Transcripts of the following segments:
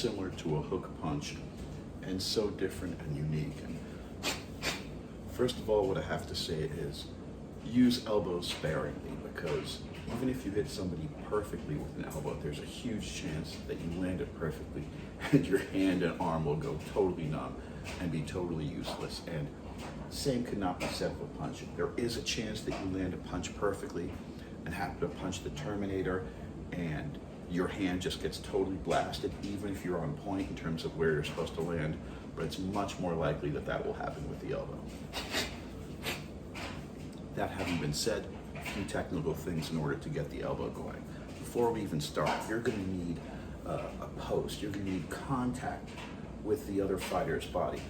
similar to a hook punch and so different and unique. And first of all, what I have to say is use elbows sparingly, because even if you hit somebody perfectly with an elbow, there's a huge chance that you land it perfectly and your hand and arm will go totally numb and be totally useless. And same cannot be said for punching. There is a chance that you land a punch perfectly and happen to punch the Terminator and your hand just gets totally blasted, even if you're on point in terms of where you're supposed to land, but it's much more likely that that will happen with the elbow. That having been said, a few technical things in order to get the elbow going. Before we even start, you're going to need a post. You're going to need contact with the other fighter's body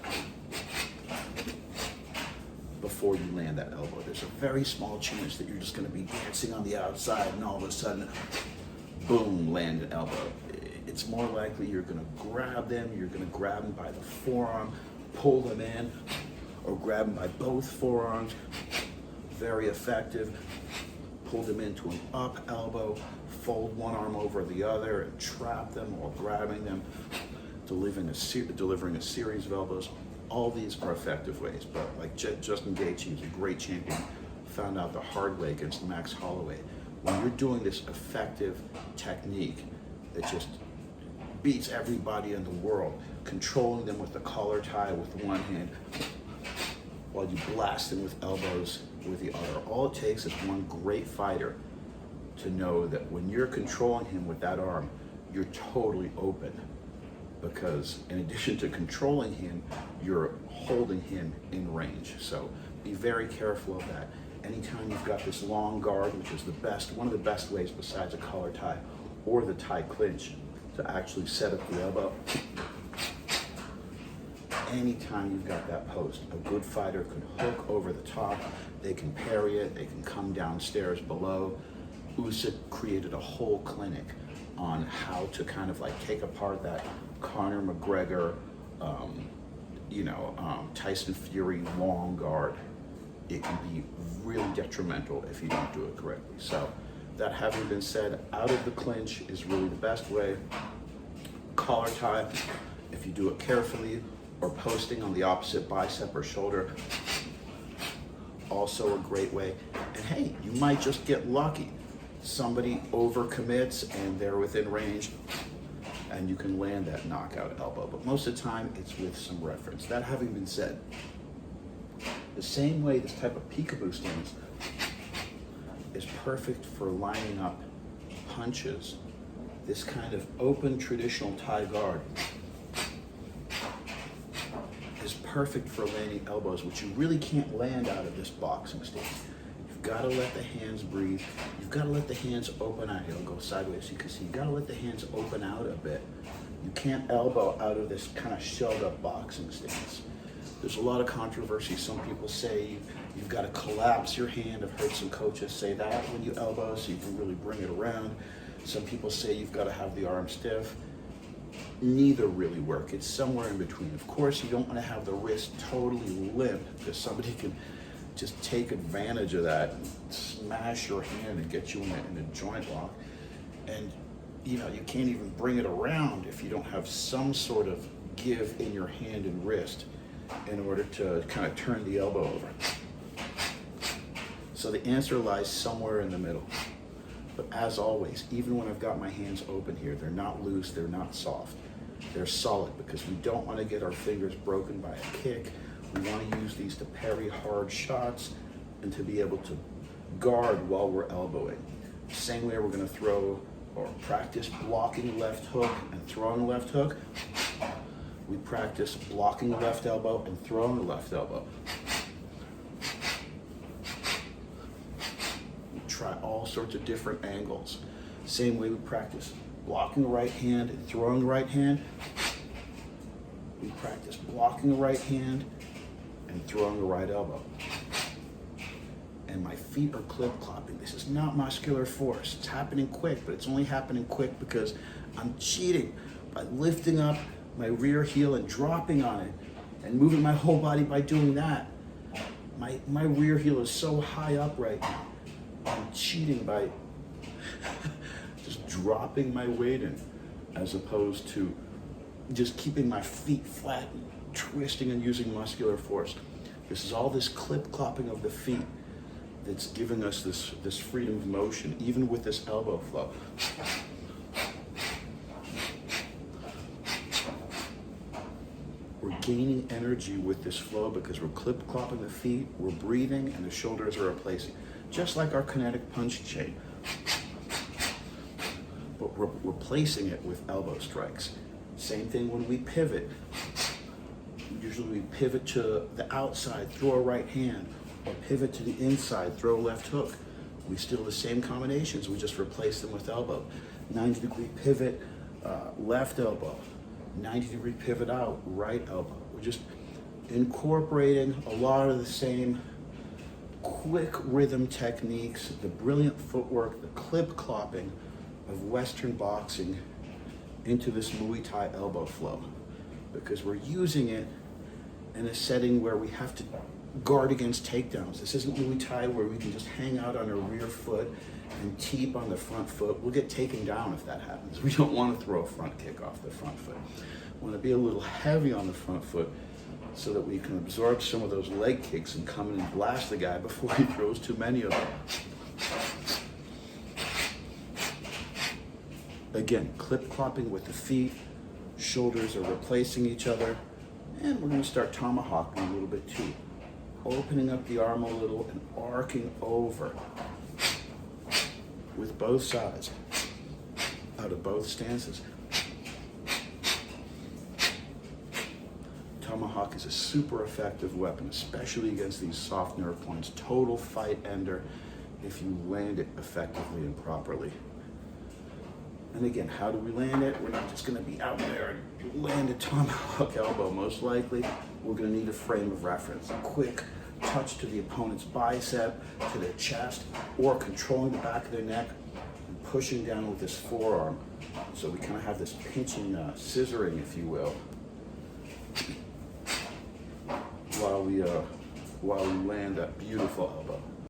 before you land that elbow. There's a very small chance that you're just going to be dancing on the outside and all of a sudden, boom, land an elbow. It's more likely you're going to grab them. You're going to grab them by the forearm, pull them in, or grab them by both forearms. Very effective. Pull them into an up elbow, fold one arm over the other and trap them, or grabbing them, delivering a series of elbows. All these are effective ways, but like Justin Gaethje, who's a great champion, found out the hard way against Max Holloway. When you're doing this effective technique that just beats everybody in the world, controlling them with the collar tie with one hand, while you blast them with elbows with the other. All it takes is one great fighter to know that when you're controlling him with that arm, you're totally open. Because in addition to controlling him, you're holding him in range. So be very careful of that. Anytime you've got this long guard, which is one of the best ways besides a collar tie or the tie clinch to actually set up the elbow, anytime you've got that post, a good fighter can hook over the top, they can parry it, they can come downstairs below. Usyk created a whole clinic on how to kind of like take apart that Conor McGregor, Tyson Fury long guard. It can be really detrimental if you don't do it correctly. So that having been said, out of the clinch is really the best way. Collar tie, if you do it carefully, or posting on the opposite bicep or shoulder, also a great way. And hey, you might just get lucky. Somebody overcommits and they're within range and you can land that knockout elbow. But most of the time, it's with some reference. That having been said, the same way this type of peekaboo stance is perfect for lining up punches, this kind of open traditional Thai guard is perfect for landing elbows, which you really can't land out of this boxing stance. You've got to let the hands breathe. You've got to let the hands open out. It'll go sideways so you can see. You've got to let the hands open out a bit. You can't elbow out of this kind of shelled up boxing stance. There's a lot of controversy. Some people say you've got to collapse your hand. I've heard some coaches say that when you elbow so you can really bring it around. Some people say you've got to have the arm stiff. Neither really work. It's somewhere in between. Of course, you don't want to have the wrist totally limp because somebody can just take advantage of that and smash your hand and get you in a joint lock. And you can't even bring it around if you don't have some sort of give in your hand and wrist in order to kind of turn the elbow over. So the answer lies somewhere in the middle. But as always, even when I've got my hands open here, they're not loose, they're not soft. They're solid because we don't want to get our fingers broken by a kick. We want to use these to parry hard shots and to be able to guard while we're elbowing. Same way we're going to throw or practice blocking left hook and throwing left hook. We practice blocking the left elbow and throwing the left elbow. We try all sorts of different angles. Same way we practice blocking the right hand and throwing the right hand. We practice blocking the right hand and throwing the right elbow. And my feet are clip-clopping. This is not muscular force. It's happening quick, but it's only happening quick because I'm cheating by lifting up my rear heel and dropping on it and moving my whole body by doing that. My rear heel is so high up right now. I'm cheating by just dropping my weight in as opposed to just keeping my feet flat, twisting and using muscular force. This is all this clip-clopping of the feet that's giving us this freedom of motion, even with this elbow flow. We're gaining energy with this flow because we're clip-clopping the feet, we're breathing, and the shoulders are replacing. Just like our kinetic punch chain. But we're replacing it with elbow strikes. Same thing when we pivot. Usually we pivot to the outside, throw a right hand, or pivot to the inside, throw a left hook. We still the same combinations, we just replace them with elbow. 90-degree pivot, left elbow. 90-degree pivot out, right elbow. We're just incorporating a lot of the same quick rhythm techniques, the brilliant footwork, the clip clopping of Western boxing into this Muay Thai elbow flow, because we're using it in a setting where we have to guard against takedowns. This isn't Muay Thai where we can just hang out on our rear foot and teep on the front foot. We'll get taken down if that happens. We don't want to throw a front kick off the front foot. We want to be a little heavy on the front foot so that we can absorb some of those leg kicks and come in and blast the guy before he throws too many of them. Again, clip-clopping with the feet, shoulders are replacing each other, and we're going to start tomahawking a little bit too. Opening up the arm a little and arcing over with both sides, out of both stances. Tomahawk is a super effective weapon, especially against these soft nerve points. Total fight ender if you land it effectively and properly. And again, how do we land it? We're not just going to be out there and land a tomahawk elbow. Most likely, we're going to need a frame of reference. A quick touch to the opponent's bicep, to their chest, or controlling the back of their neck and pushing down with this forearm. So we kind of have this pinching, scissoring, if you will, while we land that beautiful elbow.